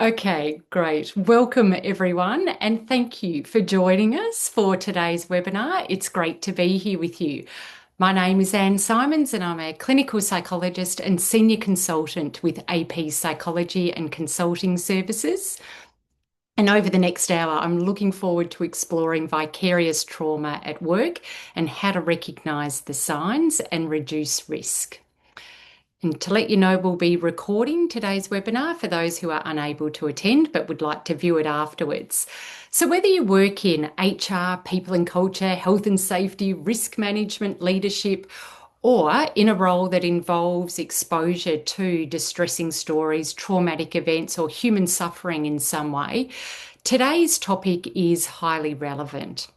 Okay, great. Welcome everyone, and thank you for joining us for today's webinar. It's great to be here with you. My name is Anne Simons, and I'm a clinical psychologist and senior consultant with AP Psychology and Consulting Services. And over the next hour, I'm looking forward to exploring vicarious trauma at work and how to recognise the signs and reduce risk. And to let you know, we'll be recording today's webinar for those who are unable to attend but would like to view it afterwards. So whether you work in HR, people and culture, health and safety, risk management, leadership, or in a role that involves exposure to distressing stories, traumatic events, or human suffering in some way, today's topic is highly relevant.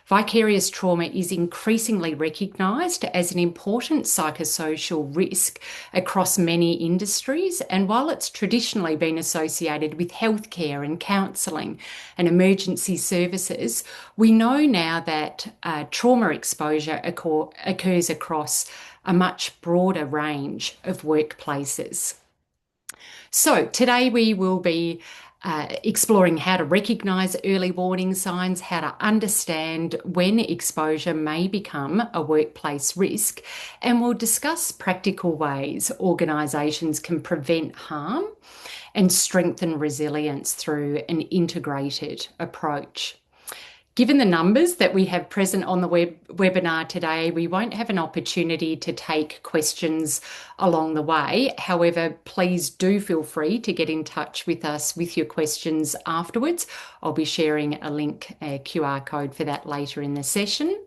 Vicarious trauma is increasingly recognised as an important psychosocial risk across many industries, and while it's traditionally been associated with healthcare and counselling and emergency services, we know now that trauma exposure occurs across a much broader range of workplaces. So today we will be exploring how to recognise early warning signs, how to understand when exposure may become a workplace risk, and we'll discuss practical ways organisations can prevent harm and strengthen resilience through an integrated approach. Given the numbers that we have present on the webinar today, we won't have an opportunity to take questions along the way. However, please do feel free to get in touch with us with your questions afterwards. I'll be sharing a link, a QR code for that later in the session.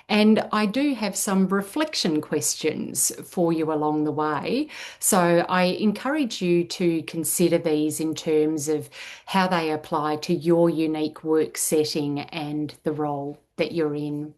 And I do have some reflection questions for you along the way. So I encourage you to consider these in terms of how they apply to your unique work setting and the role that you're in.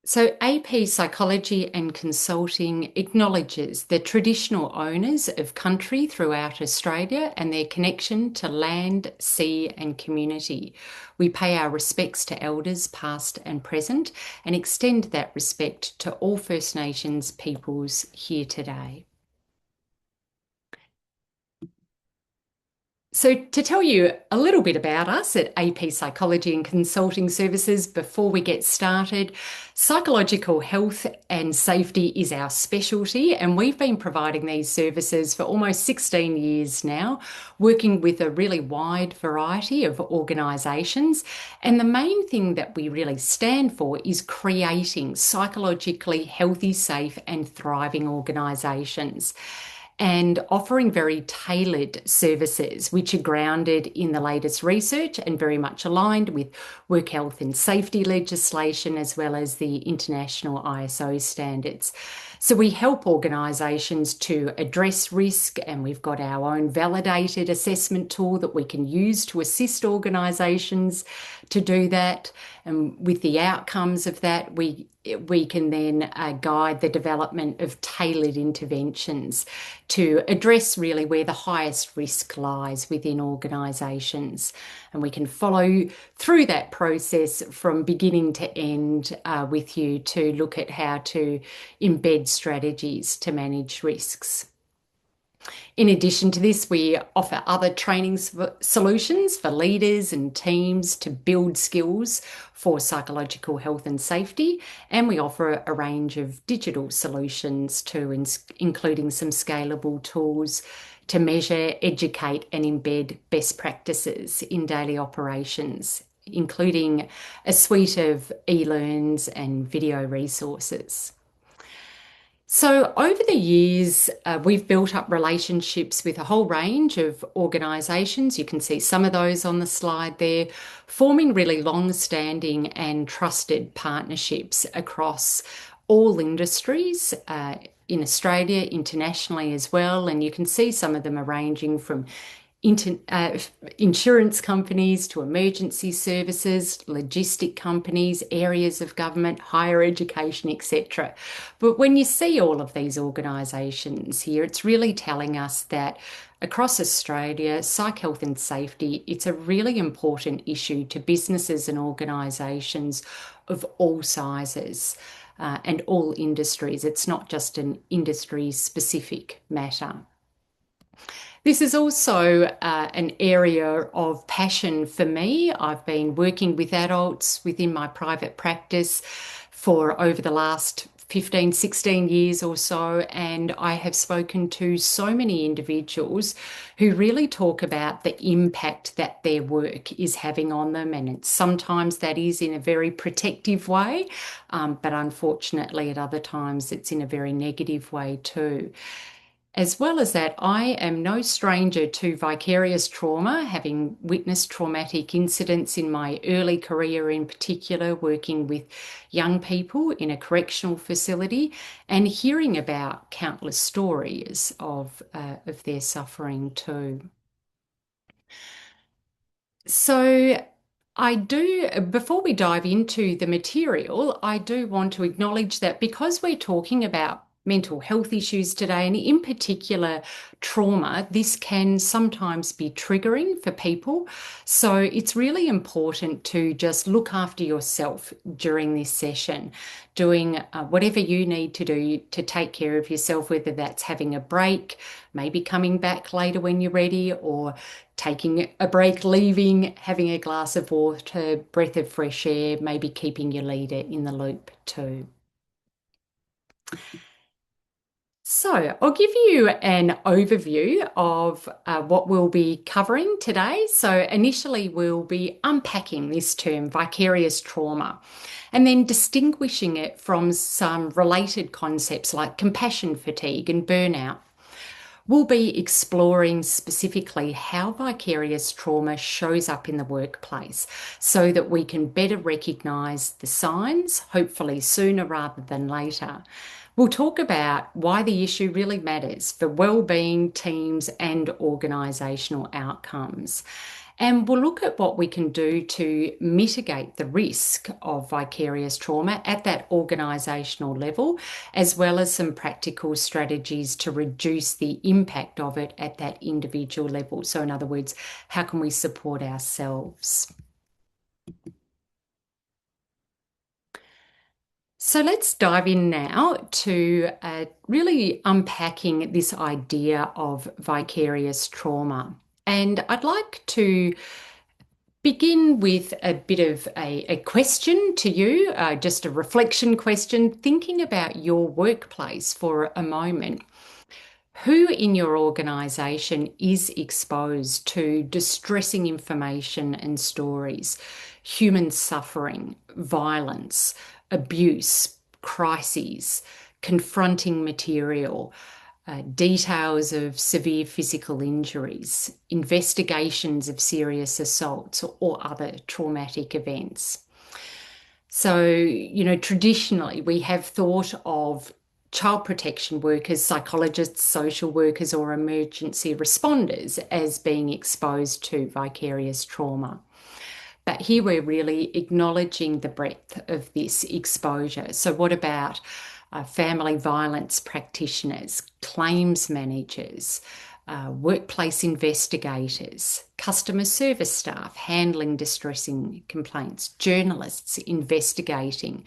So, AP Psychology and Consulting acknowledges the traditional owners of country throughout Australia and their connection to land, sea, and community. We pay our respects to elders, past and present, and extend that respect to all First Nations peoples here today. So, to tell you a little bit about us at AP Psychology and Consulting Services before we get started, psychological health and safety is our specialty, and we've been providing these services for almost 16 years now, working with a really wide variety of organisations. And the main thing that we really stand for is creating psychologically healthy, safe, and thriving organisations, and offering very tailored services which are grounded in the latest research and very much aligned with work health and safety legislation as well as the international ISO standards. So we help organisations to address risk, and we've got our own validated assessment tool that we can use to assist organisations to do that. And with the outcomes of that, we can then guide the development of tailored interventions to address really where the highest risk lies within organisations. And we can follow through that process from beginning to end with you to look at how to embed strategies to manage risks. In addition to this, we offer other training solutions for leaders and teams to build skills for psychological health and safety, and we offer a range of digital solutions too, including some scalable tools to measure, educate, and embed best practices in daily operations, including a suite of e-learns and video resources. So over the years, we've built up relationships with a whole range of organisations. You can see some of those on the slide there, forming really long-standing and trusted partnerships across all industries in Australia, internationally as well. And you can see some of them are ranging from insurance companies to emergency services, logistic companies, areas of government, higher education, etc. But when you see all of these organisations here, it's really telling us that across Australia, psych health and safety, it's a really important issue to businesses and organisations of all sizes. and all industries. It's not just an industry specific matter. This is also an area of passion for me. I've been working with adults within my private practice for over the last 15, 16 years or so, and I have spoken to so many individuals who really talk about the impact that their work is having on them, and sometimes that is in a very protective way, but unfortunately at other times it's in a very negative way too. As well as that, I am no stranger to vicarious trauma, having witnessed traumatic incidents in my early career, in particular, working with young people in a correctional facility and hearing about countless stories of their suffering too. So, before we dive into the material, I do want to acknowledge that because we're talking about mental health issues today, and in particular trauma, this can sometimes be triggering for people. So it's really important to just look after yourself during this session, doing whatever you need to do to take care of yourself, whether that's having a break, maybe coming back later when you're ready, or taking a break, leaving, having a glass of water, breath of fresh air, maybe keeping your leader in the loop too. So, I'll give you an overview of what we'll be covering today. So, initially, we'll be unpacking this term, vicarious trauma, and then distinguishing it from some related concepts like compassion fatigue and burnout. We'll be exploring specifically how vicarious trauma shows up in the workplace so that we can better recognise the signs, hopefully sooner rather than later. We'll talk about why the issue really matters for well-being, teams and organisational outcomes. And we'll look at what we can do to mitigate the risk of vicarious trauma at that organisational level, as well as some practical strategies to reduce the impact of it at that individual level. So, in other words, how can we support ourselves? So let's dive in now to really unpacking this idea of vicarious trauma. And I'd like to begin with a bit of a question to you, just a reflection question, thinking about your workplace for a moment. Who in your organisation is exposed to distressing information and stories, human suffering, violence, abuse, crises, confronting material, details of severe physical injuries, investigations of serious assaults or other traumatic events? So, traditionally we have thought of child protection workers, psychologists, social workers, or emergency responders as being exposed to vicarious trauma. But here we're really acknowledging the breadth of this exposure. So, what about family violence practitioners, claims managers, workplace investigators, customer service staff handling distressing complaints, journalists investigating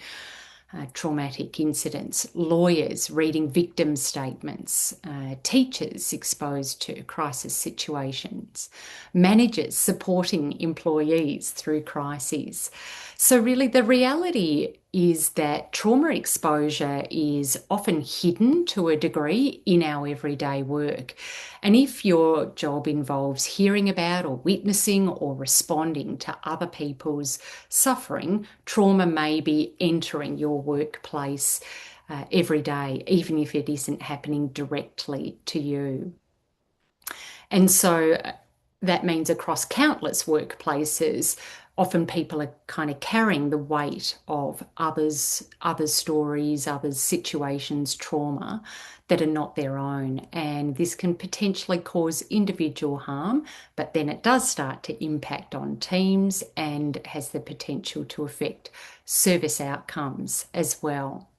traumatic incidents, lawyers reading victim statements, teachers exposed to crisis situations, managers supporting employees through crises. So, really, the reality is that trauma exposure is often hidden to a degree in our everyday work. And if your job involves hearing about or witnessing or responding to other people's suffering, trauma may be entering your workplace every day, even if it isn't happening directly to you. And so that means across countless workplaces, often people are kind of carrying the weight of others' stories, others' situations, trauma that are not their own. And this can potentially cause individual harm, but then it does start to impact on teams and has the potential to affect service outcomes as well.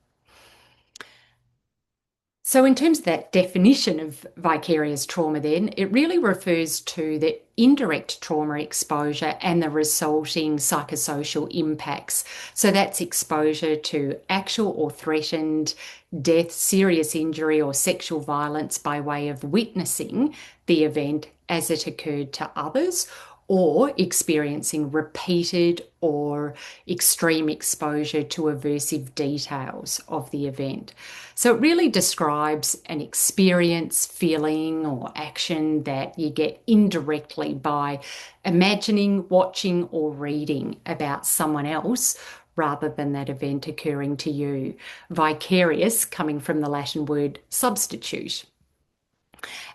So, in terms of that definition of vicarious trauma, then it really refers to the indirect trauma exposure and the resulting psychosocial impacts. So, that's exposure to actual or threatened death, serious injury, or sexual violence by way of witnessing the event as it occurred to others, or experiencing repeated or extreme exposure to aversive details of the event. So it really describes an experience, feeling, or action that you get indirectly by imagining, watching, or reading about someone else rather than that event occurring to you. Vicarious coming from the Latin word substitute.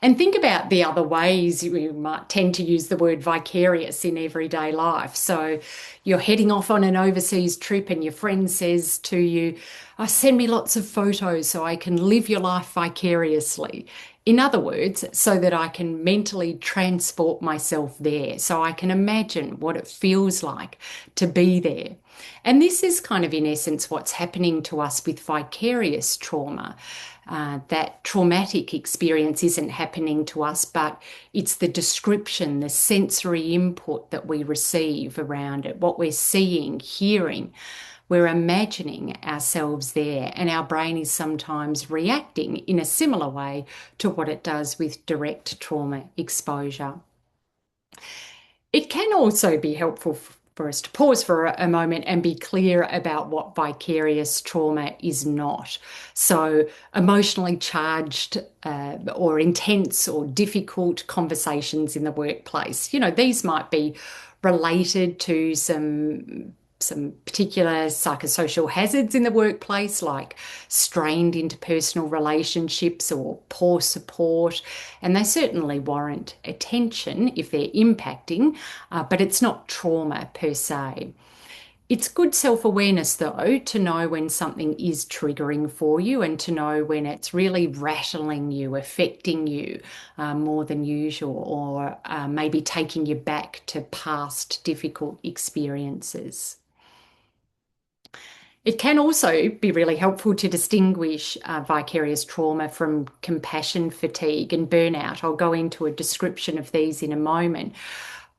And think about the other ways you might tend to use the word vicarious in everyday life. So you're heading off on an overseas trip and your friend says to you, "Oh, send me lots of photos so I can live your life vicariously." In other words, so that I can mentally transport myself there, so I can imagine what it feels like to be there. And this is kind of, in essence, what's happening to us with vicarious trauma. That traumatic experience isn't happening to us, but it's the description, the sensory input that we receive around it, what we're seeing, hearing. We're imagining ourselves there, and our brain is sometimes reacting in a similar way to what it does with direct trauma exposure. It can also be helpful for us to pause for a moment and be clear about what vicarious trauma is not. So, emotionally charged or intense or difficult conversations in the workplace. These might be related to some particular psychosocial hazards in the workplace, like strained interpersonal relationships or poor support. And they certainly warrant attention if they're impacting, but it's not trauma per se. It's good self-awareness, though, to know when something is triggering for you and to know when it's really rattling you, affecting you more than usual, or maybe taking you back to past difficult experiences. It can also be really helpful to distinguish vicarious trauma from compassion fatigue and burnout. I'll go into a description of these in a moment.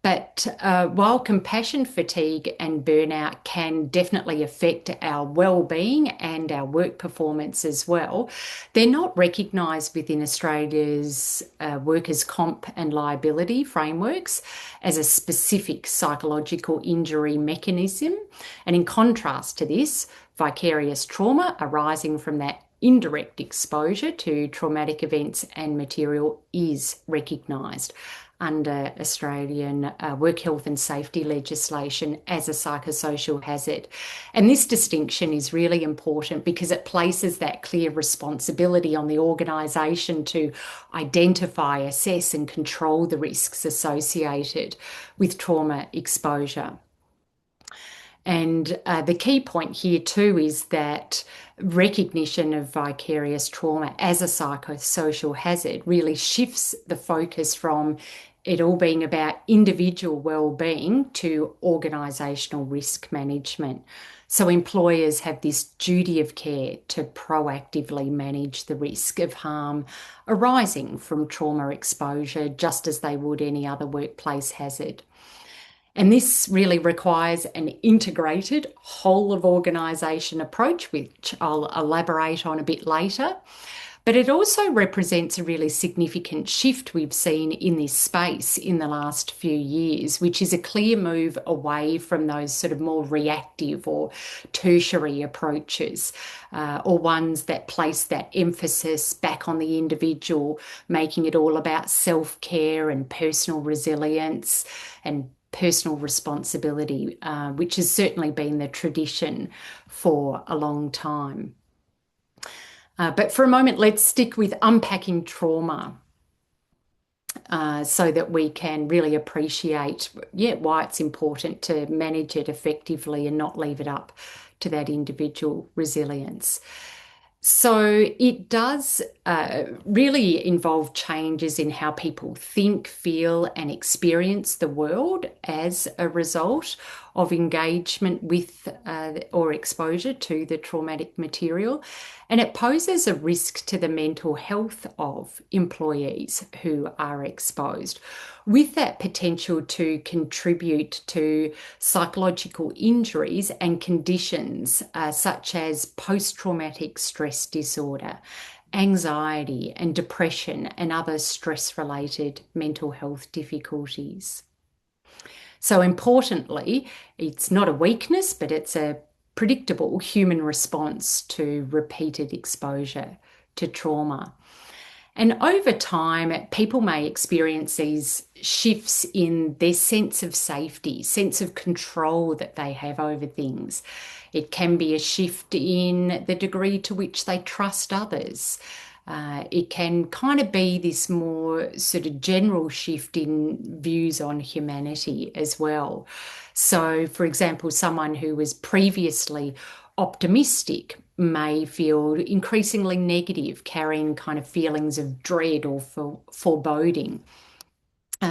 But while compassion fatigue and burnout can definitely affect our well-being and our work performance as well, they're not recognised within Australia's workers' comp and liability frameworks as a specific psychological injury mechanism. And in contrast to this, vicarious trauma arising from that indirect exposure to traumatic events and material is recognised under Australian work health and safety legislation as a psychosocial hazard. And this distinction is really important because it places that clear responsibility on the organisation to identify, assess and control the risks associated with trauma exposure. And the key point here too is that recognition of vicarious trauma as a psychosocial hazard really shifts the focus from it all being about individual well-being to organisational risk management. So employers have this duty of care to proactively manage the risk of harm arising from trauma exposure, just as they would any other workplace hazard. And this really requires an integrated whole of organisation approach, which I'll elaborate on a bit later. But it also represents a really significant shift we've seen in this space in the last few years, which is a clear move away from those sort of more reactive or tertiary approaches, or ones that place that emphasis back on the individual, making it all about self-care and personal resilience and personal responsibility, which has certainly been the tradition for a long time. But for a moment, let's stick with unpacking trauma so that we can really appreciate, why it's important to manage it effectively and not leave it up to that individual resilience. So it does really involve changes in how people think, feel, and experience the world as a result of engagement with or exposure to the traumatic material. And it poses a risk to the mental health of employees who are exposed, with that potential to contribute to psychological injuries and conditions such as post-traumatic stress disorder, anxiety and depression, and other stress-related mental health difficulties. So importantly, it's not a weakness, but it's a predictable human response to repeated exposure to trauma. And over time, people may experience these shifts in their sense of safety, sense of control that they have over things. It can be a shift in the degree to which they trust others. It can kind of be this more sort of general shift in views on humanity as well. So, for example, someone who was previously optimistic may feel increasingly negative, carrying kind of feelings of dread or foreboding.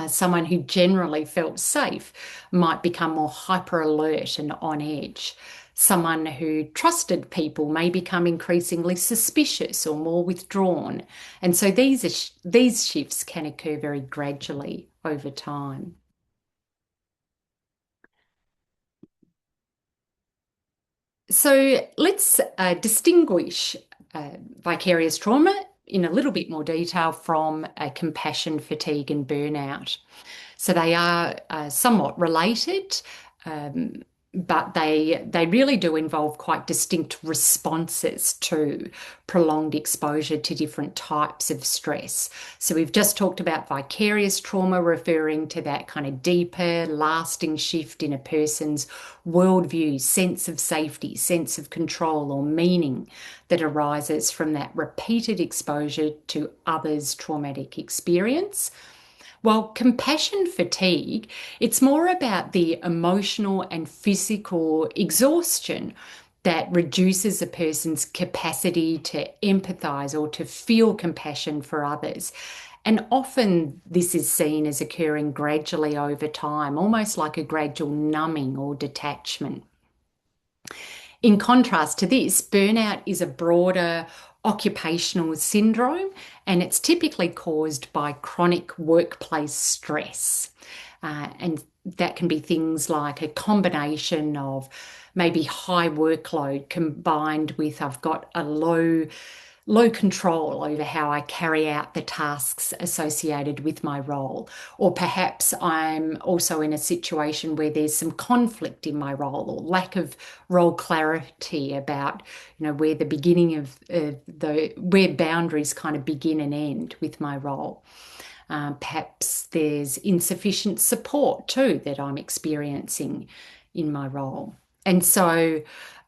Someone who generally felt safe might become more hyper alert and on edge. Someone who trusted people may become increasingly suspicious or more withdrawn. And so these shifts can occur very gradually over time. So let's distinguish vicarious trauma in a little bit more detail from compassion fatigue and burnout. So they are somewhat related, um, but they really do involve quite distinct responses to prolonged exposure to different types of stress. So we've just talked about vicarious trauma, referring to that kind of deeper, lasting shift in a person's worldview, sense of safety, sense of control or meaning that arises from that repeated exposure to others' traumatic experience. While compassion fatigue, it's more about the emotional and physical exhaustion that reduces a person's capacity to empathize or to feel compassion for others. And often this is seen as occurring gradually over time, almost like a gradual numbing or detachment. In contrast to this, burnout is a broader occupational syndrome, and it's typically caused by chronic workplace stress. And that can be things like a combination of maybe high workload combined with I've got a low control over how I carry out the tasks associated with my role. Or perhaps I'm also in a situation where there's some conflict in my role or lack of role clarity about, where the beginning of where boundaries kind of begin and end with my role. Perhaps there's insufficient support too that I'm experiencing in my role. And so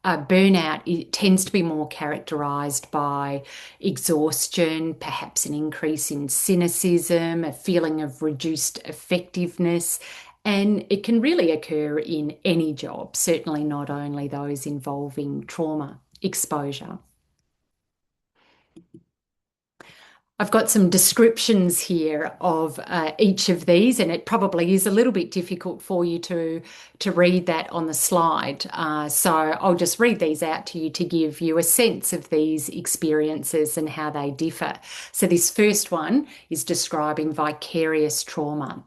burnout, it tends to be more characterized by exhaustion, perhaps an increase in cynicism, a feeling of reduced effectiveness, and it can really occur in any job, certainly not only those involving trauma exposure. I've got some descriptions here of each of these, and it probably is a little bit difficult for you to read that on the slide. So I'll just read these out to you to give you a sense of these experiences and how they differ. So this first one is describing vicarious trauma.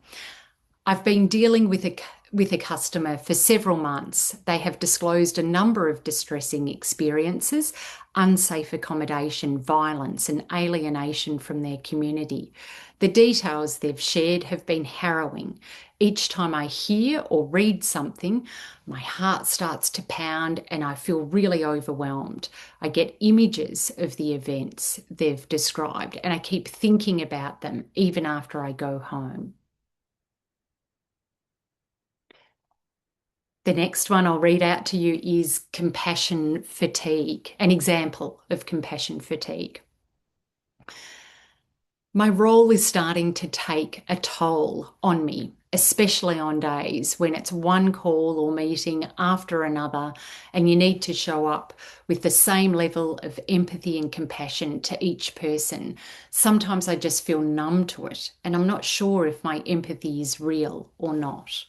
I've been dealing with a customer for several months. They have disclosed a number of distressing experiences, unsafe accommodation, violence, and alienation from their community. The details they've shared have been harrowing. Each time I hear or read something, my heart starts to pound and I feel really overwhelmed. I get images of the events they've described and I keep thinking about them even after I go home. The next one I'll read out to you is compassion fatigue, an example of compassion fatigue. My role is starting to take a toll on me, especially on days when it's one call or meeting after another, and you need to show up with the same level of empathy and compassion to each person. Sometimes I just feel numb to it, and I'm not sure if my empathy is real or not.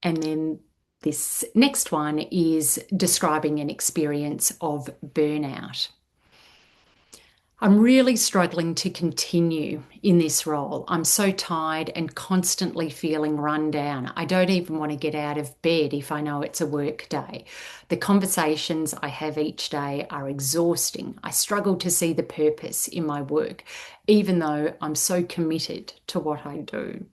And then this next one is describing an experience of burnout. I'm really struggling to continue in this role. I'm so tired and constantly feeling run down. I don't even want to get out of bed if I know it's a work day. The conversations I have each day are exhausting. I struggle to see the purpose in my work, even though I'm so committed to what I do.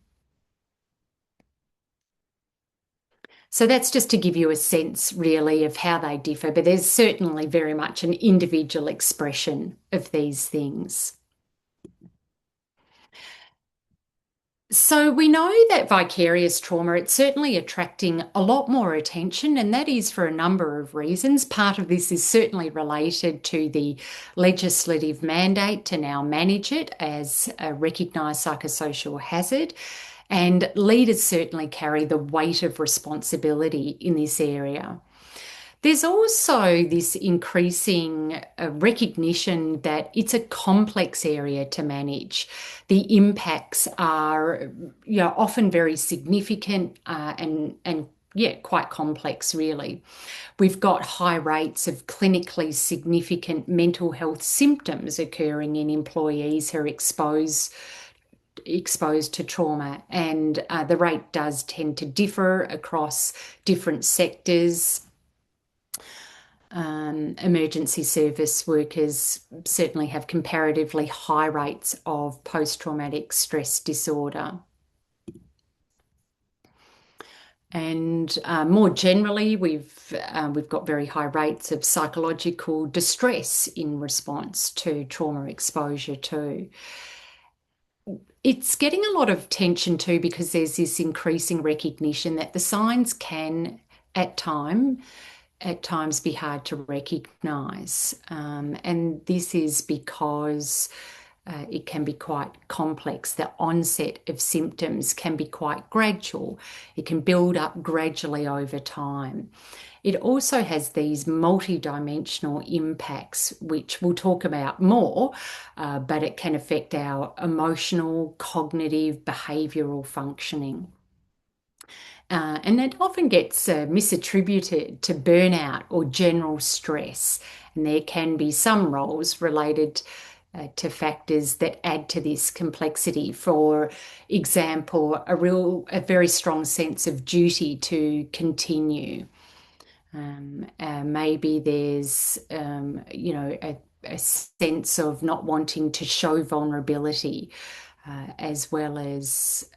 So that's just to give you a sense, really, of how they differ, but there's certainly very much an individual expression of these things. So we know that vicarious trauma, it's certainly attracting a lot more attention, and that is for a number of reasons. Part of this is certainly related to the legislative mandate to now manage it as a recognised psychosocial hazard. And leaders certainly carry the weight of responsibility in this area. There's also this increasing recognition that it's a complex area to manage. The impacts are, often very significant and yeah, quite complex, really. We've got high rates of clinically significant mental health symptoms occurring in employees who are exposed to trauma, and the rate does tend to differ across different sectors. Emergency service workers certainly have comparatively high rates of post-traumatic stress disorder. And more generally, we've got very high rates of psychological distress in response to trauma exposure too. It's getting a lot of attention too because there's this increasing recognition that the signs can at times be hard to recognise. And this is because it can be quite complex. The onset of symptoms can be quite gradual. It can build up gradually over time. It also has these multidimensional impacts, which we'll talk about more, but it can affect our emotional, cognitive, behavioural functioning. And it often gets misattributed to burnout or general stress. And there can be some roles related to factors that add to this complexity. For example, a very strong sense of duty to continue. Maybe there's, a sense of not wanting to show vulnerability, as well as,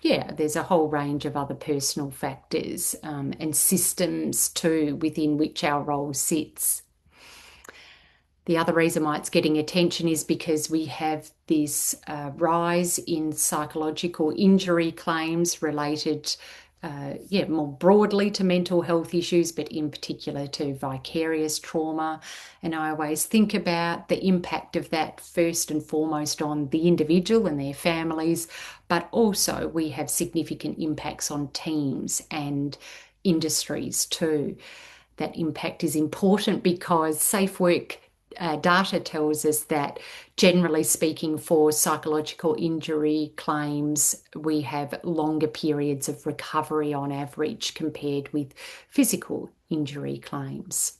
yeah, there's a whole range of other personal factors and systems too within which our role sits. The other reason why it's getting attention is because we have this rise in psychological injury claims related, more broadly to mental health issues, but in particular to vicarious trauma. And I always think about the impact of that first and foremost on the individual and their families, but also we have significant impacts on teams and industries too. That impact is important because safe work data tells us that, generally speaking, for psychological injury claims, we have longer periods of recovery on average compared with physical injury claims.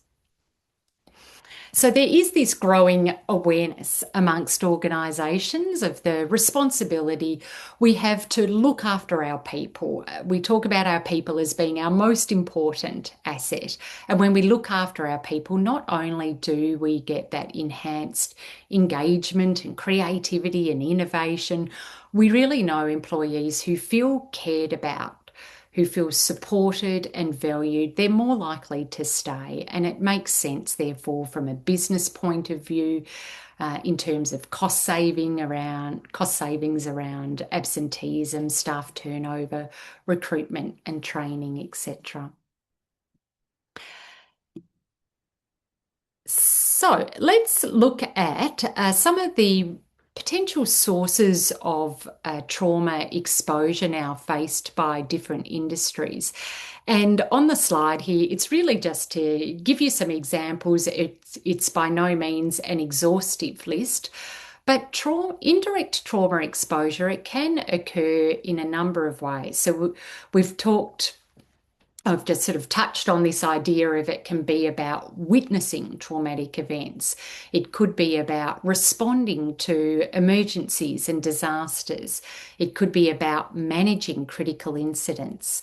So there is this growing awareness amongst organisations of the responsibility we have to look after our people. We talk about our people as being our most important asset. And when we look after our people, not only do we get that enhanced engagement and creativity and innovation, we really know employees who feel cared about, who feel supported and valued, they're more likely to stay. And it makes sense, therefore, from a business point of view, in terms of cost savings around absenteeism, staff turnover, recruitment and training, etc. So let's look at some of the potential sources of trauma exposure now faced by different industries. And on the slide here, it's really just to give you some examples. It's by no means an exhaustive list, but indirect trauma exposure, it can occur in a number of ways. So we've talked I've just sort of touched on this idea of it can be about witnessing traumatic events. It could be about responding to emergencies and disasters. It could be about managing critical incidents.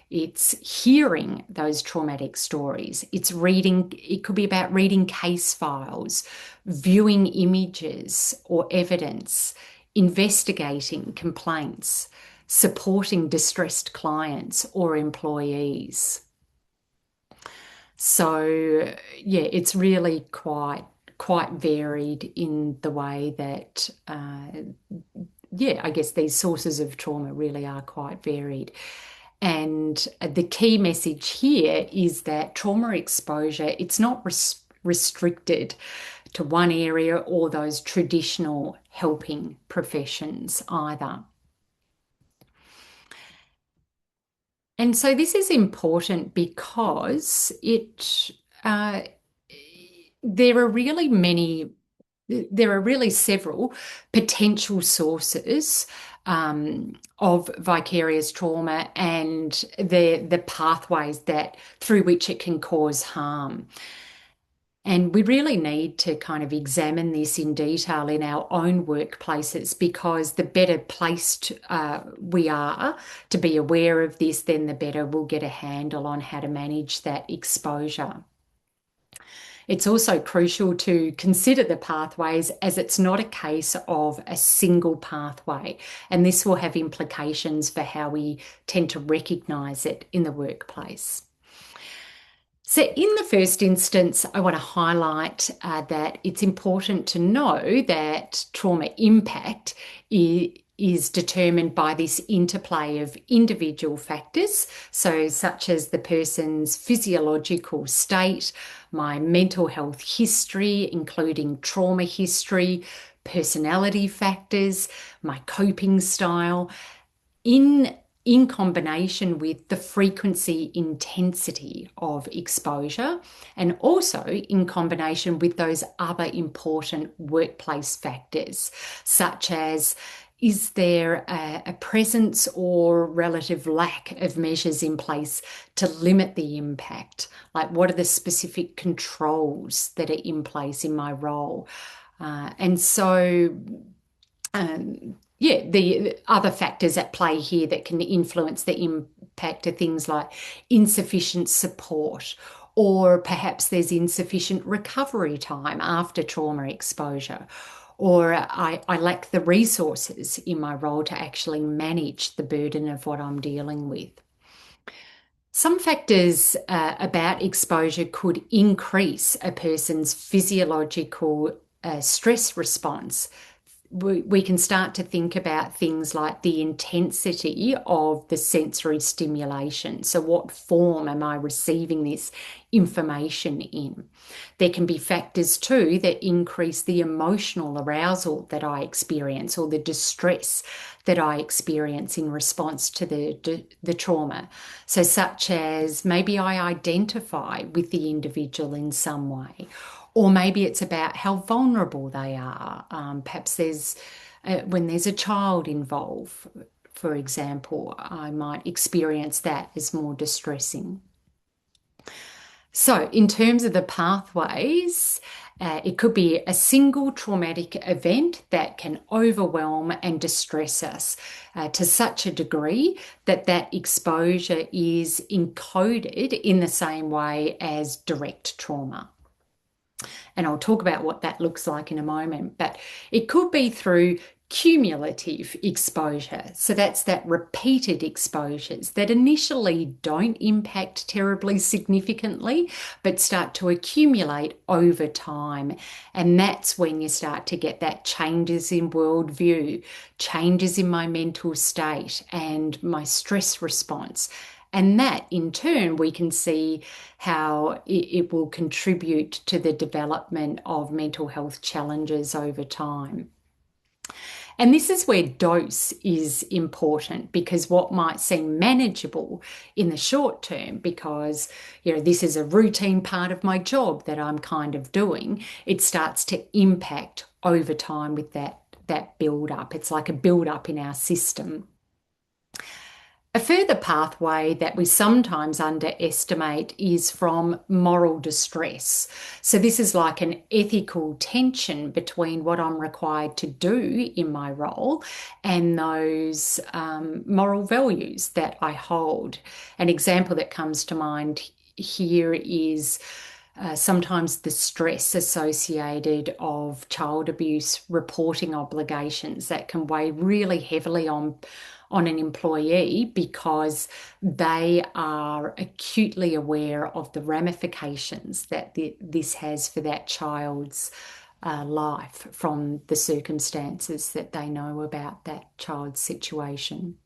It's hearing those traumatic stories. It's reading, it could be about reading case files, viewing images or evidence, investigating complaints, supporting distressed clients or employees. So, yeah, it's really quite varied in the way that, yeah, I guess these sources of trauma really are quite varied. And the key message here is that trauma exposure, it's not restricted to one area or those traditional helping professions either. And so this is important because uh, there are really many, there are really several potential sources of vicarious trauma and the pathways that through which it can cause harm. And we really need to kind of examine this in detail in our own workplaces because the better placed we are to be aware of this, then the better we'll get a handle on how to manage that exposure. It's also crucial to consider the pathways as it's not a case of a single pathway, and this will have implications for how we tend to recognise it in the workplace. So, in the first instance, I want to highlight that it's important to know that trauma impact is determined by this interplay of individual factors, so such as the person's physiological state, my mental health history, including trauma history, personality factors, my coping style, in in combination with the frequency intensity of exposure and also in combination with those other important workplace factors such as is there a presence or relative lack of measures in place to limit the impact? Like, what are the specific controls that are in place in my role? And so yeah, the other factors at play here that can influence the impact are things like insufficient support, or perhaps there's insufficient recovery time after trauma exposure, or I lack the resources in my role to actually manage the burden of what I'm dealing with. Some factors about exposure could increase a person's physiological stress response. We can start to think about things like the intensity of the sensory stimulation. So, what form am I receiving this information in? There can be factors too that increase the emotional arousal that I experience or the distress that I experience in response to the trauma. So, such as maybe I identify with the individual in some way, or maybe it's about how vulnerable they are. Perhaps when there's a child involved, for example, I might experience that as more distressing. So, in terms of the pathways, it could be a single traumatic event that can overwhelm and distress us to such a degree that that exposure is encoded in the same way as direct trauma. And I'll talk about what that looks like in a moment. But it could be through cumulative exposure. So that's that repeated exposures that initially don't impact terribly significantly, but start to accumulate over time. And that's when you start to get that changes in worldview, changes in my mental state and my stress response. And that in turn, we can see how it will contribute to the development of mental health challenges over time. And this is where dose is important because what might seem manageable in the short term, because this is a routine part of my job that I'm kind of doing, it starts to impact over time with that build up. It's like a build up in our system. A further pathway that we sometimes underestimate is from moral distress. So, this is like an ethical tension between what I'm required to do in my role and those moral values that I hold. An example that comes to mind here is sometimes the stress associated of child abuse reporting obligations that can weigh really heavily on an employee because they are acutely aware of the ramifications that this has for that child's life from the circumstances that they know about that child's situation.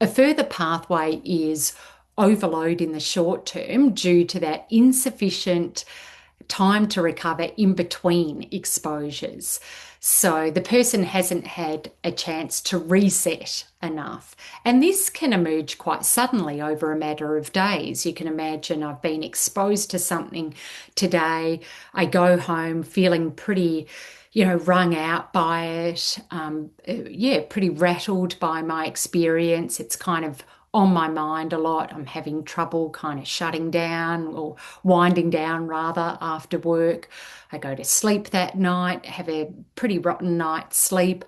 A further pathway is overload in the short term due to that insufficient time to recover in between exposures. So the person hasn't had a chance to reset enough. And this can emerge quite suddenly over a matter of days. You can imagine I've been exposed to something today. I go home feeling pretty wrung out by it. Yeah, pretty rattled by my experience. It's kind of on my mind a lot. I'm having trouble kind of shutting down or winding down rather after work. I go to sleep that night, have a pretty rotten night's sleep.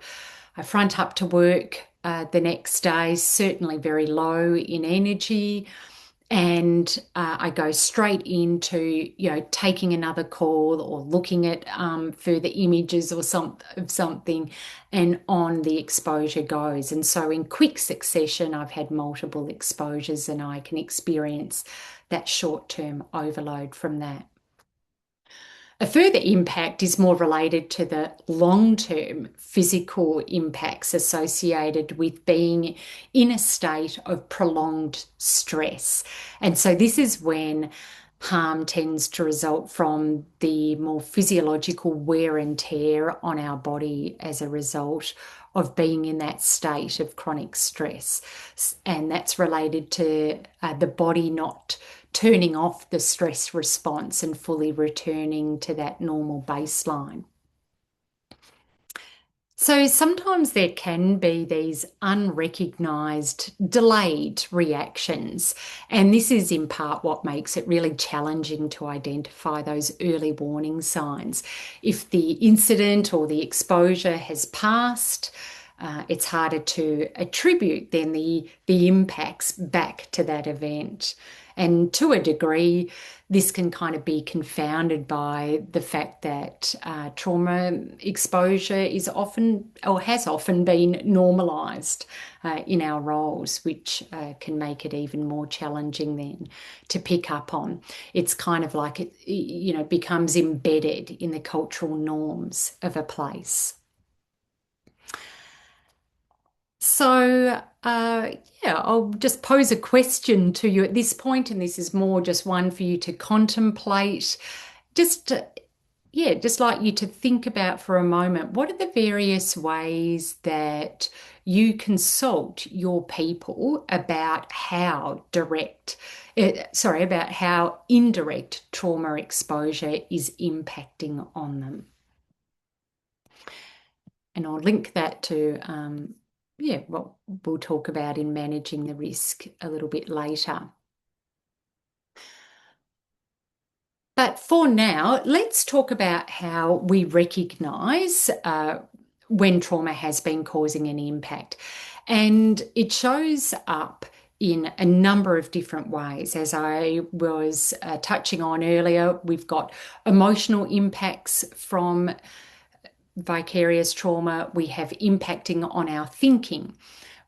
I front up to work the next day, certainly very low in energy. And I go straight into, taking another call or looking at further images or of something, and on the exposure goes. And so in quick succession, I've had multiple exposures and I can experience that short-term overload from that. A further impact is more related to the long-term physical impacts associated with being in a state of prolonged stress. And so this is when harm tends to result from the more physiological wear and tear on our body as a result of being in that state of chronic stress. And that's related to the body not turning off the stress response and fully returning to that normal baseline. So sometimes there can be these unrecognized, delayed reactions. And this is in part what makes it really challenging to identify those early warning signs. If the incident or the exposure has passed, it's harder to attribute then the impacts back to that event. And to a degree, this can kind of be confounded by the fact that trauma exposure is often or has often been normalised in our roles, which can make it even more challenging then to pick up on. It's kind of like it, becomes embedded in the cultural norms of a place. So, yeah, I'll just pose a question to you at this point, and this is more just one for you to contemplate. Just, yeah, just like you to think about for a moment, what are the various ways that you consult your people about how about how indirect trauma exposure is impacting on them? And I'll link that to yeah, what we'll talk about in managing the risk a little bit later. But for now, let's talk about how we recognise when trauma has been causing an impact. And it shows up in a number of different ways. As I was touching on earlier, we've got emotional impacts from vicarious trauma. We have impacting on our thinking.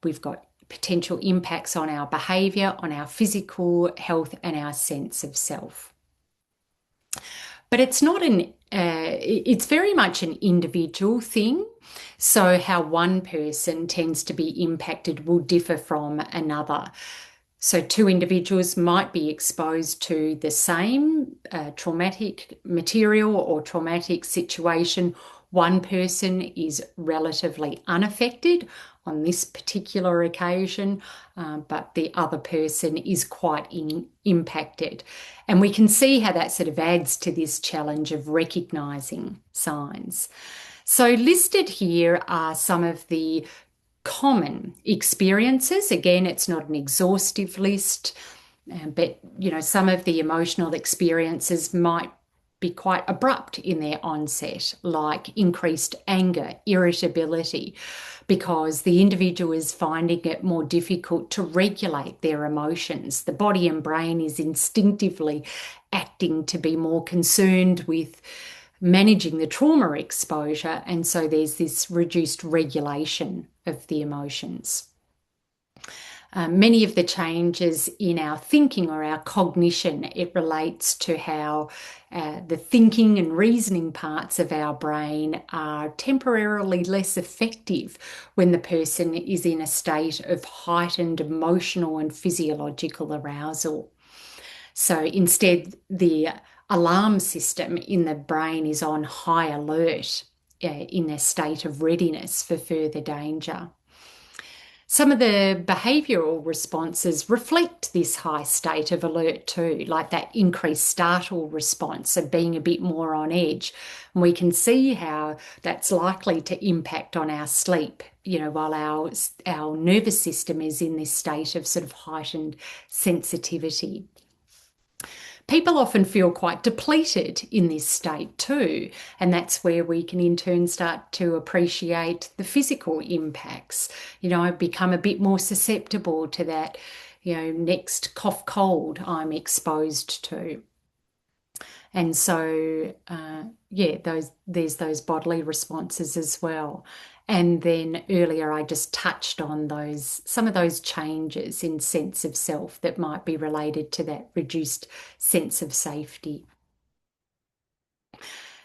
We've got potential impacts on our behaviour, on our physical health, and our sense of self. But it's very much an individual thing. So how one person tends to be impacted will differ from another. So two individuals might be exposed to the same traumatic material or traumatic situation. One person is relatively unaffected on this particular occasion, but the other person is quite impacted. And we can see how that sort of adds to this challenge of recognising signs. So listed here are some of the common experiences. Again, it's not an exhaustive list, but some of the emotional experiences might be quite abrupt in their onset, like increased anger, irritability, because the individual is finding it more difficult to regulate their emotions. The body and brain is instinctively acting to be more concerned with managing the trauma exposure, and so there's this reduced regulation of the emotions. Many of the changes in our thinking or our cognition, it relates to how the thinking and reasoning parts of our brain are temporarily less effective when the person is in a state of heightened emotional and physiological arousal. So instead, the alarm system in the brain is on high alert, in a state of readiness for further danger. Some of the behavioural responses reflect this high state of alert too, like that increased startle response of being a bit more on edge. And we can see how that's likely to impact on our sleep, while our nervous system is in this state of sort of heightened sensitivity. People often feel quite depleted in this state too, and that's where we can in turn start to appreciate the physical impacts. Become a bit more susceptible to that, next cough cold I'm exposed to. And so, there's those bodily responses as well. And then earlier, I just touched on some of those changes in sense of self that might be related to that reduced sense of safety.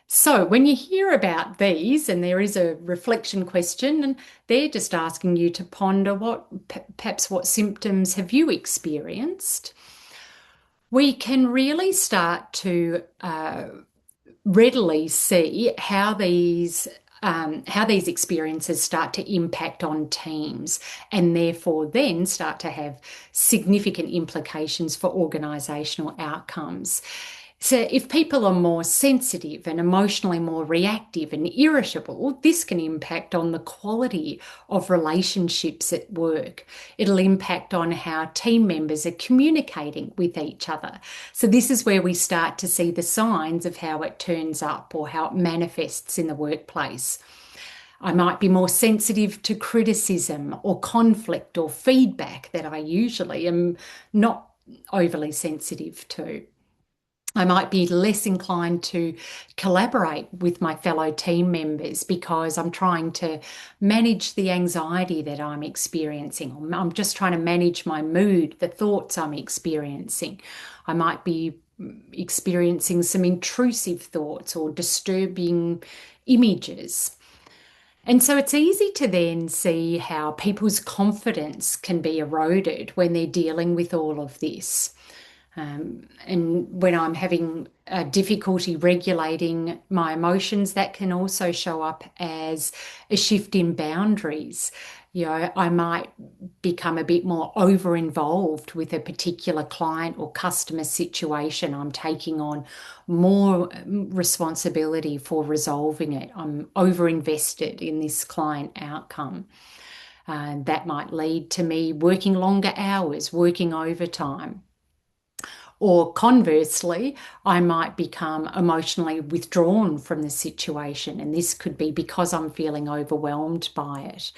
So when you hear about these, and there is a reflection question, and they're just asking you to ponder perhaps what symptoms have you experienced, we can really start to readily see how these experiences start to impact on teams, and therefore then start to have significant implications for organisational outcomes. So if people are more sensitive and emotionally more reactive and irritable, this can impact on the quality of relationships at work. It'll impact on how team members are communicating with each other. So this is where we start to see the signs of how it turns up or how it manifests in the workplace. I might be more sensitive to criticism or conflict or feedback that I usually am not overly sensitive to. I might be less inclined to collaborate with my fellow team members because I'm trying to manage the anxiety that I'm experiencing. I'm just trying to manage my mood, the thoughts I'm experiencing. I might be experiencing some intrusive thoughts or disturbing images. And so it's easy to then see how people's confidence can be eroded when they're dealing with all of this. And when I'm having difficulty regulating my emotions, that can also show up as a shift in boundaries. I might become a bit more over involved with a particular client or customer situation. I'm taking on more responsibility for resolving it. I'm over invested in this client outcome. That might lead to me working longer hours, working overtime. Or conversely, I might become emotionally withdrawn from the situation, and this could be because I'm feeling overwhelmed by it.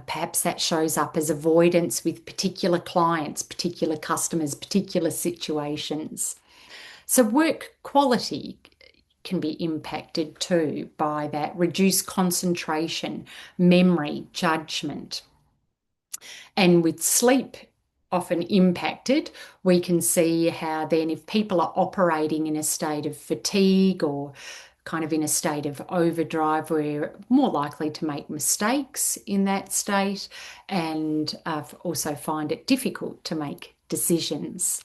Perhaps that shows up as avoidance with particular clients, particular customers, particular situations. So work quality can be impacted too by that reduced concentration, memory, judgment. And with sleep often impacted, we can see how then if people are operating in a state of fatigue or kind of in a state of overdrive, we're more likely to make mistakes in that state and also find it difficult to make decisions.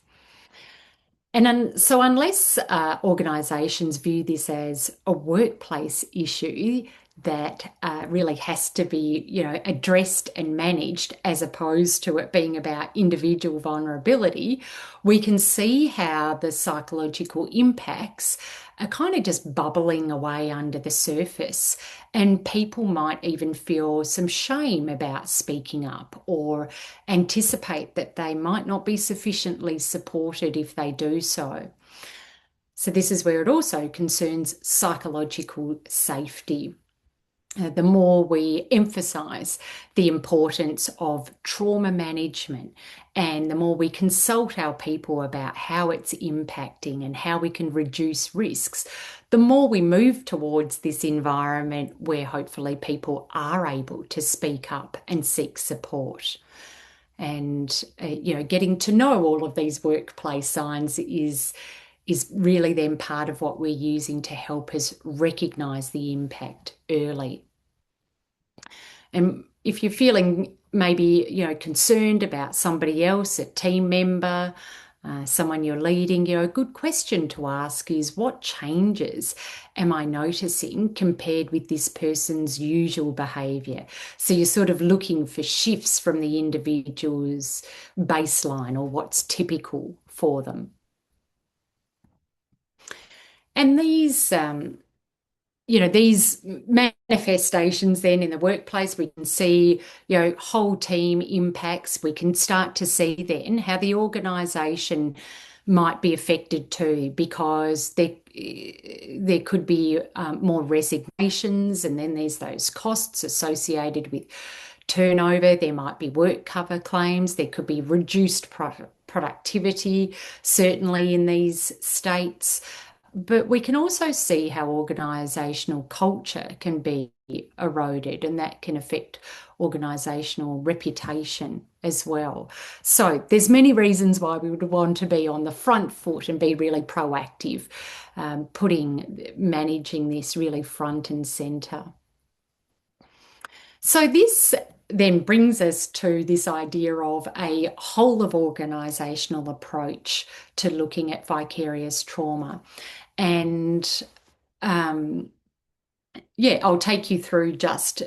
And so unless organisations view this as a workplace issue, that really has to be, addressed and managed as opposed to it being about individual vulnerability, we can see how the psychological impacts are kind of just bubbling away under the surface. And people might even feel some shame about speaking up or anticipate that they might not be sufficiently supported if they do so. So, this is where it also concerns psychological safety. The more we emphasize the importance of trauma management and the more we consult our people about how it's impacting and how we can reduce risks, the more we move towards this environment where hopefully people are able to speak up and seek support. And getting to know all of these workplace signs is really then part of what we're using to help us recognize the impact early. And if you're feeling maybe, concerned about somebody else, a team member, someone you're leading, a good question to ask is, what changes am I noticing compared with this person's usual behaviour? So you're sort of looking for shifts from the individual's baseline or what's typical for them. And these manifestations then in the workplace, we can see, whole team impacts. We can start to see then how the organisation might be affected too, because there could be more resignations, and then there's those costs associated with turnover. There might be work cover claims. There could be reduced productivity, certainly in these states. But we can also see how organisational culture can be eroded, and that can affect organisational reputation as well. So there's many reasons why we would want to be on the front foot and be really proactive, managing this really front and centre. So this then brings us to this idea of a whole of organisational approach to looking at vicarious trauma. And I'll take you through just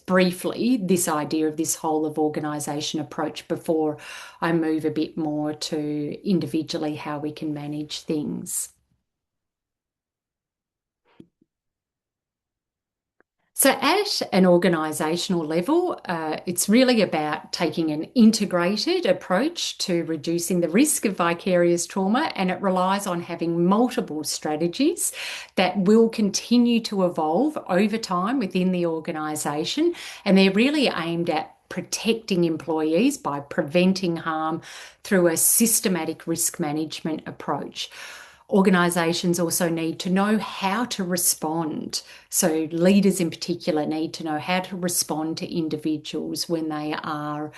briefly this idea of this whole of organisation approach before I move a bit more to individually how we can manage things. So at an organisational level, it's really about taking an integrated approach to reducing the risk of vicarious trauma, and it relies on having multiple strategies that will continue to evolve over time within the organisation, and they're really aimed at protecting employees by preventing harm through a systematic risk management approach. Organisations also need to know how to respond. So leaders in particular need to know how to respond to individuals when they are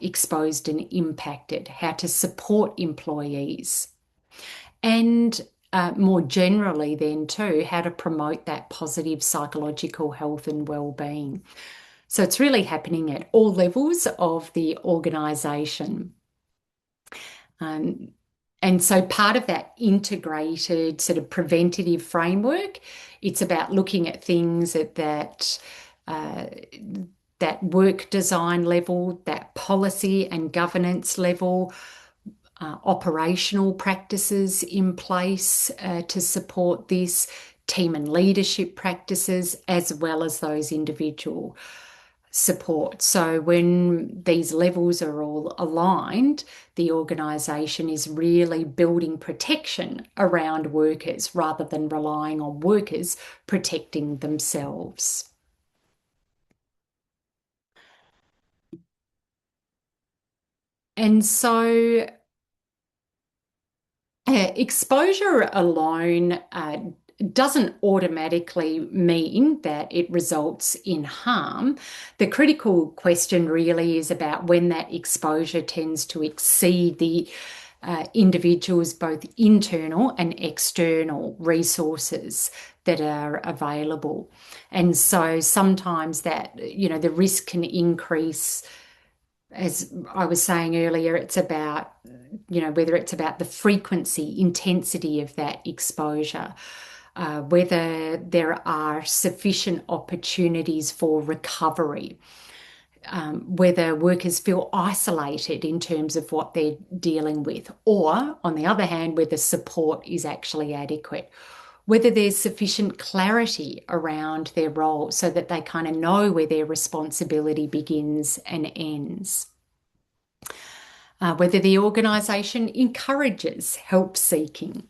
exposed and impacted, how to support employees. And more generally then too, how to promote that positive psychological health and well-being. So it's really happening at all levels of the organisation. And so part of that integrated sort of preventative framework, it's about looking at things at that work design level, that policy and governance level, operational practices in place to support this, team and leadership practices, as well as those individual support. So when these levels are all aligned, the organisation is really building protection around workers rather than relying on workers protecting themselves. And so exposure alone doesn't automatically mean that it results in harm. The critical question really is about when that exposure tends to exceed the individual's both internal and external resources that are available. And so sometimes that, the risk can increase. As I was saying earlier, it's about, whether it's about the frequency, intensity of that exposure. whether there are sufficient opportunities for recovery, whether workers feel isolated in terms of what they're dealing with, or on the other hand, whether support is actually adequate, whether there's sufficient clarity around their role so that they kind of know where their responsibility begins and ends. Whether the organisation encourages help seeking.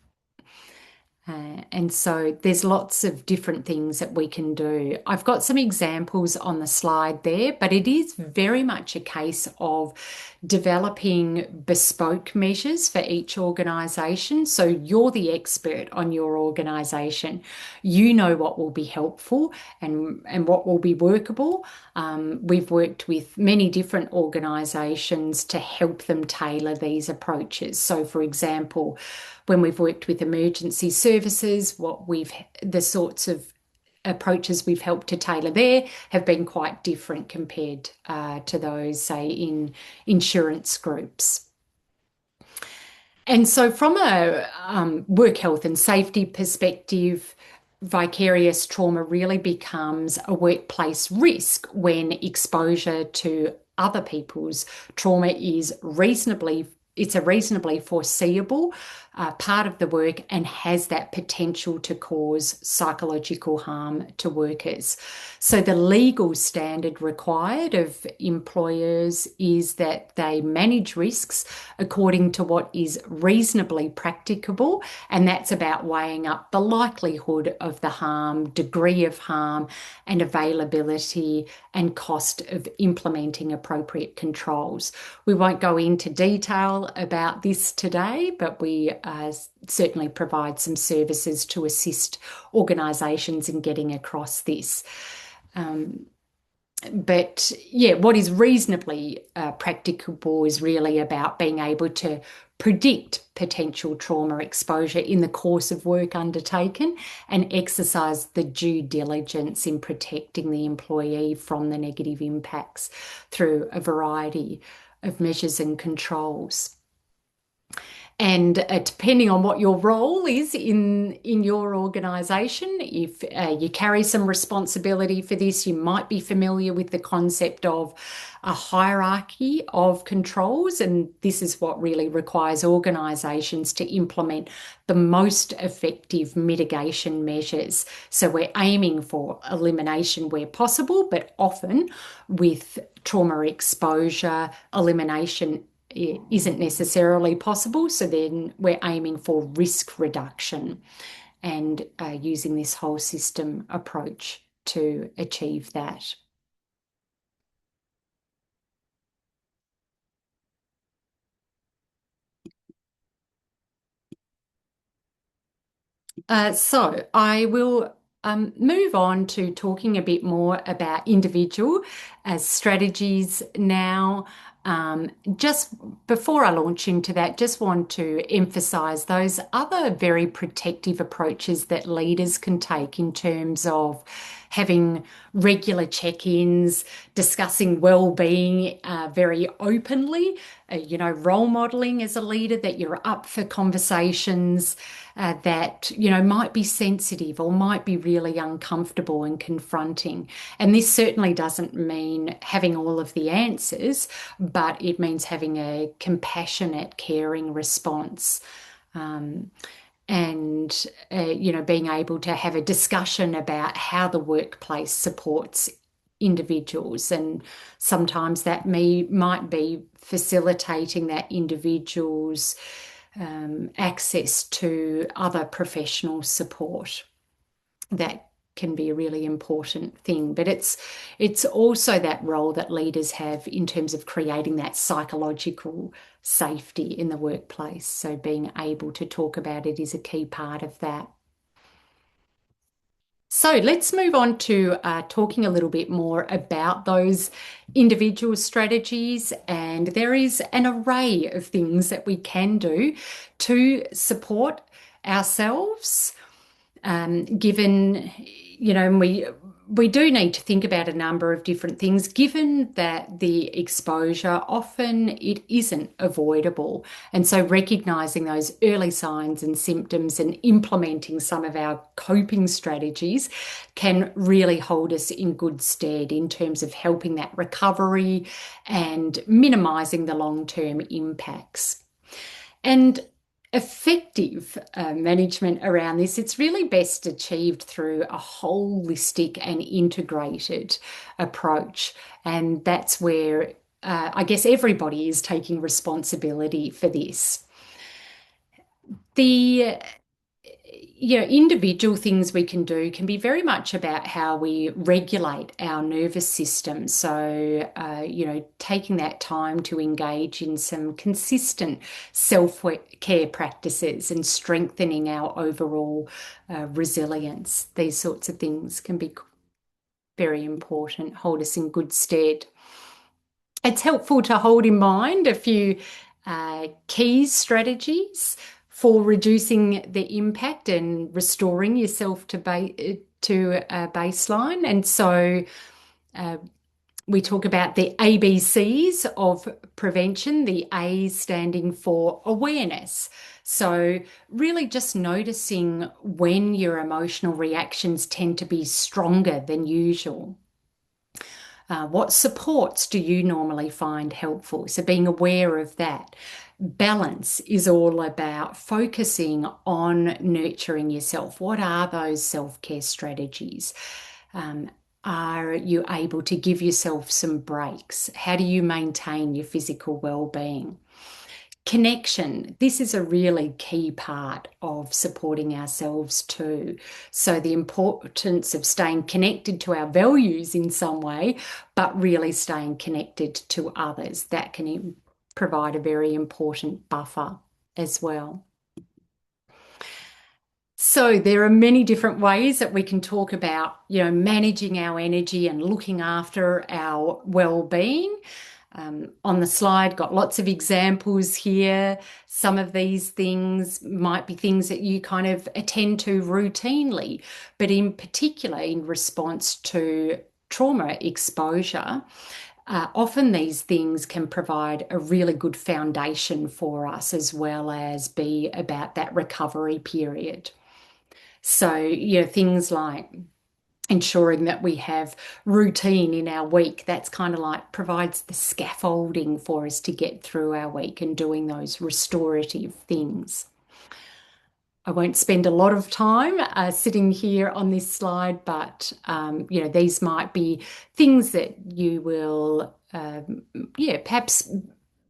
And so there's lots of different things that we can do. I've got some examples on the slide there, but it is very much a case of developing bespoke measures for each organisation. So you're the expert on your organisation. You know what will be helpful and what will be workable. We've worked with many different organisations to help them tailor these approaches. So, for example, when we've worked with emergency services, the sorts of approaches we've helped to tailor there have been quite different compared to those, say, in insurance groups. And so, from a work health and safety perspective, vicarious trauma really becomes a workplace risk when exposure to other people's trauma it's a reasonably foreseeable part of the work and has that potential to cause psychological harm to workers. So the legal standard required of employers is that they manage risks according to what is reasonably practicable, and that's about weighing up the likelihood of the harm, degree of harm, and availability and cost of implementing appropriate controls. We won't go into detail about this today, but we certainly provide some services to assist organisations in getting across this. But yeah, what is reasonably practicable is really about being able to predict potential trauma exposure in the course of work undertaken and exercise the due diligence in protecting the employee from the negative impacts through a variety of measures and controls. And depending on what your role is in your organisation, if you carry some responsibility for this, you might be familiar with the concept of a hierarchy of controls. And this is what really requires organisations to implement the most effective mitigation measures. So we're aiming for elimination where possible, but often with trauma exposure, elimination isn't necessarily possible. So then we're aiming for risk reduction and using this whole system approach to achieve that. So I will move on to talking a bit more about individual as strategies now. Just before I launch into that, just want to emphasize those other very protective approaches that leaders can take in terms of having regular check-ins, discussing well-being very openly, role modeling as a leader that you're up for conversations that, might be sensitive or might be really uncomfortable and confronting. And this certainly doesn't mean having all of the answers, but it means having a compassionate, caring response. And being able to have a discussion about how the workplace supports individuals, and sometimes that might be facilitating that individual's access to other professional support. That can be a really important thing, but it's also that role that leaders have in terms of creating that psychological safety in the workplace. So being able to talk about it is a key part of that. So let's move on to talking a little bit more about those individual strategies. And there is an array of things that we can do to support ourselves, given and we do need to think about a number of different things, given that the exposure often it isn't avoidable. And so recognizing those early signs and symptoms and implementing some of our coping strategies can really hold us in good stead in terms of helping that recovery and minimizing the long-term impacts. And effective management around this, it's really best achieved through a holistic and integrated approach. And that's where I guess everybody is taking responsibility for this. The individual things we can do can be very much about how we regulate our nervous system. So, taking that time to engage in some consistent self-care practices and strengthening our overall resilience. These sorts of things can be very important, hold us in good stead. It's helpful to hold in mind a few key strategies for reducing the impact and restoring yourself to a baseline. And so we talk about the ABCs of prevention, the A standing for awareness. So really just noticing when your emotional reactions tend to be stronger than usual. What supports do you normally find helpful? So being aware of that. Balance is all about focusing on nurturing yourself. What are those self-care strategies? Are you able to give yourself some breaks? How do you maintain your physical well-being? Connection. This is a really key part of supporting ourselves too. So the importance of staying connected to our values in some way, but really staying connected to others. That can provide a very important buffer as well. So there are many different ways that we can talk about, managing our energy and looking after our well-being. On the slide, got lots of examples here. Some of these things might be things that you kind of attend to routinely, but in particular in response to trauma exposure, often these things can provide a really good foundation for us as well as be about that recovery period. So, things like ensuring that we have routine in our week. That's kind of like provides the scaffolding for us to get through our week and doing those restorative things. I won't spend a lot of time sitting here on this slide, but these might be things that you will, perhaps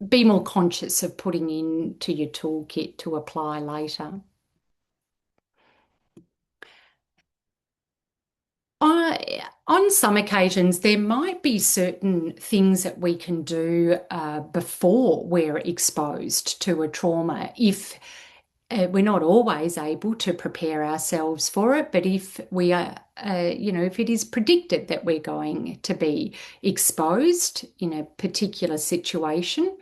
be more conscious of putting into your toolkit to apply later. On some occasions, there might be certain things that we can do before we're exposed to a trauma if we're not always able to prepare ourselves for it, but if we are, if it is predicted that we're going to be exposed in a particular situation,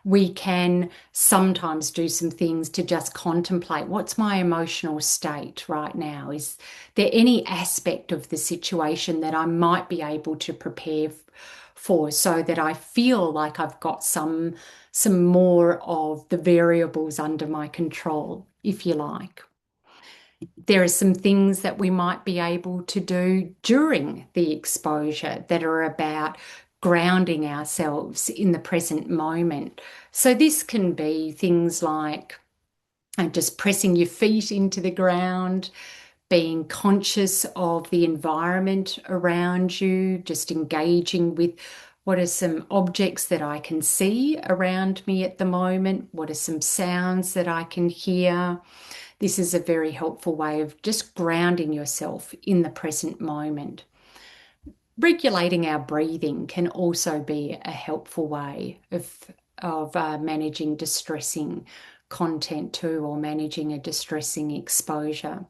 we can sometimes do some things to just contemplate what's my emotional state right now? Is there any aspect of the situation that I might be able to prepare for so that I feel like I've got some more of the variables under my control, if you like. There are some things that we might be able to do during the exposure that are about grounding ourselves in the present moment. So this can be things like just pressing your feet into the ground, being conscious of the environment around you, just engaging with what are some objects that I can see around me at the moment, what are some sounds that I can hear. This is a very helpful way of just grounding yourself in the present moment. Regulating our breathing can also be a helpful way of managing distressing content too, or managing a distressing exposure.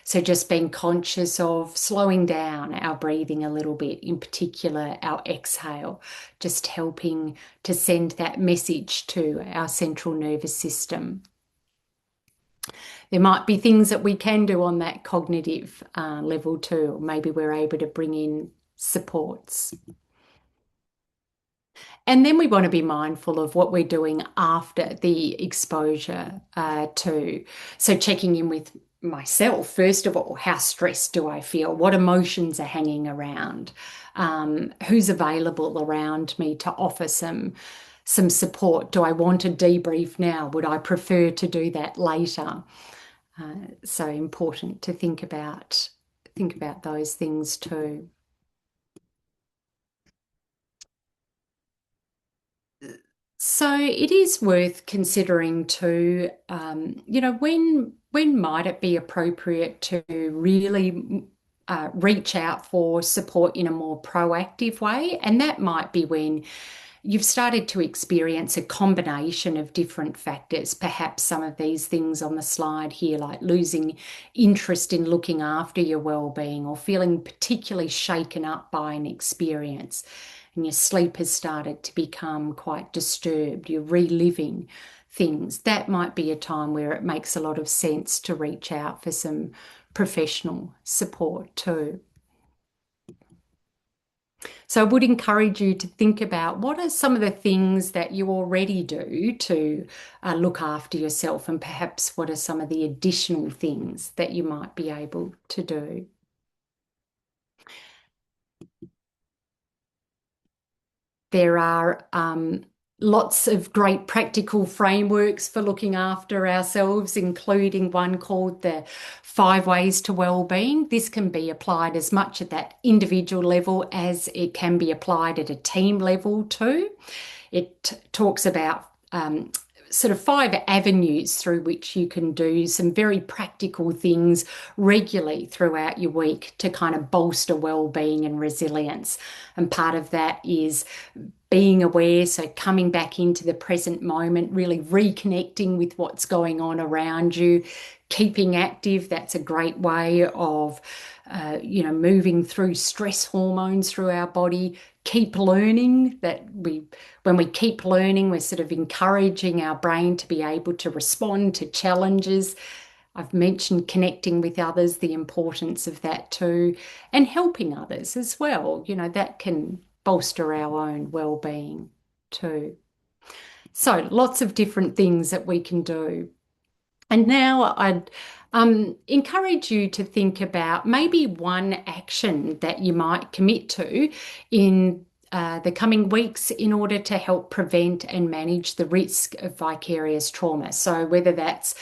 So just being conscious of slowing down our breathing a little bit, in particular our exhale, just helping to send that message to our central nervous system. There might be things that we can do on that cognitive level too. Or maybe we're able to bring in supports. And then we want to be mindful of what we're doing after the exposure too. So checking in with myself, first of all, how stressed do I feel? What emotions are hanging around? Who's available around me to offer some support? Do I want to debrief now? Would I prefer to do that later? So important to think about those things too. So it is worth considering too, when might it be appropriate to really reach out for support in a more proactive way? And that might be when you've started to experience a combination of different factors, perhaps some of these things on the slide here, like losing interest in looking after your well-being or feeling particularly shaken up by an experience. And your sleep has started to become quite disturbed. You're reliving things. That might be a time where it makes a lot of sense to reach out for some professional support too. So I would encourage you to think about what are some of the things that you already do to look after yourself, and perhaps what are some of the additional things that you might be able to do. There are lots of great practical frameworks for looking after ourselves, including one called the 5 Ways to Wellbeing. This can be applied as much at that individual level as it can be applied at a team level too. It talks about sort of 5 avenues through which you can do some very practical things regularly throughout your week to kind of bolster well-being and resilience. And part of that is being aware, so coming back into the present moment, really reconnecting with what's going on around you, keeping active. That's a great way of, moving through stress hormones through our body. Keep learning. When we keep learning, we're sort of encouraging our brain to be able to respond to challenges. I've mentioned connecting with others, the importance of that too, and helping others as well. That can bolster our own well-being too. So lots of different things that we can do. And now I'd encourage you to think about maybe one action that you might commit to in the coming weeks in order to help prevent and manage the risk of vicarious trauma. So whether that's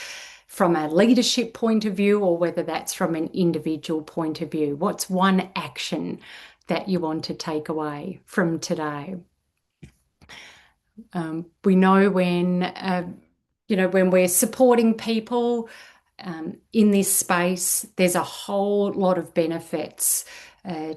from a leadership point of view or whether that's from an individual point of view, what's one action that you want to take away from today? We know when we're supporting people in this space, there's a whole lot of benefits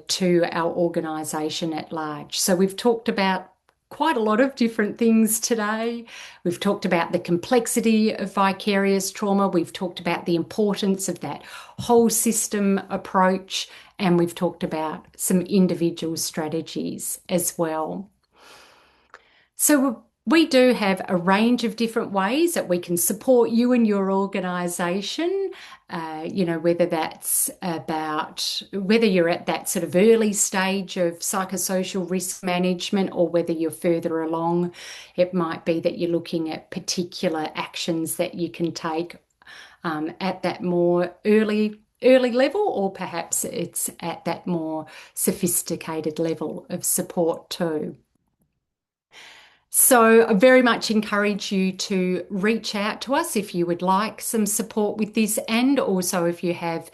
to our organisation at large. So we've talked about quite a lot of different things today. We've talked about the complexity of vicarious trauma. We've talked about the importance of that whole system approach, and we've talked about some individual strategies as well. So we do have a range of different ways that we can support you and your organisation. Whether that's about whether you're at that sort of early stage of psychosocial risk management or whether you're further along. It might be that you're looking at particular actions that you can take at that more early level, or perhaps it's at that more sophisticated level of support too. So I very much encourage you to reach out to us if you would like some support with this, and also if you have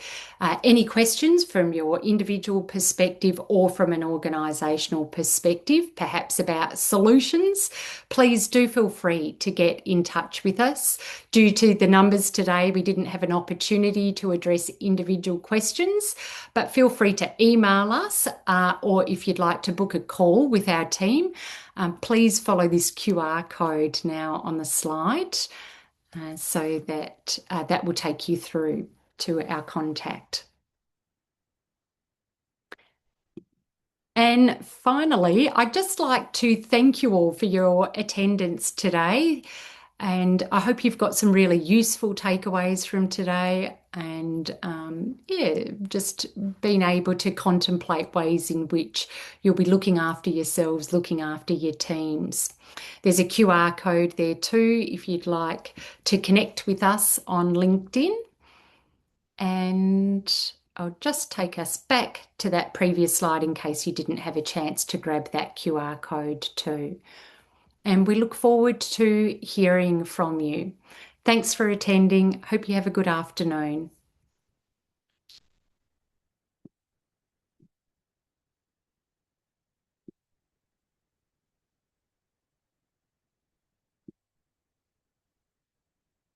any questions from your individual perspective or from an organisational perspective, perhaps about solutions, please do feel free to get in touch with us. Due to the numbers today, we didn't have an opportunity to address individual questions, but feel free to email us or if you'd like to book a call with our team. Please follow this QR code now on the slide so that will take you through to our contact. And finally, I'd just like to thank you all for your attendance today. And I hope you've got some really useful takeaways from today and yeah, just being able to contemplate ways in which you'll be looking after yourselves, looking after your teams. There's a QR code there too if you'd like to connect with us on LinkedIn. And I'll just take us back to that previous slide in case you didn't have a chance to grab that QR code too. And we look forward to hearing from you. Thanks for attending. Hope you have a good afternoon.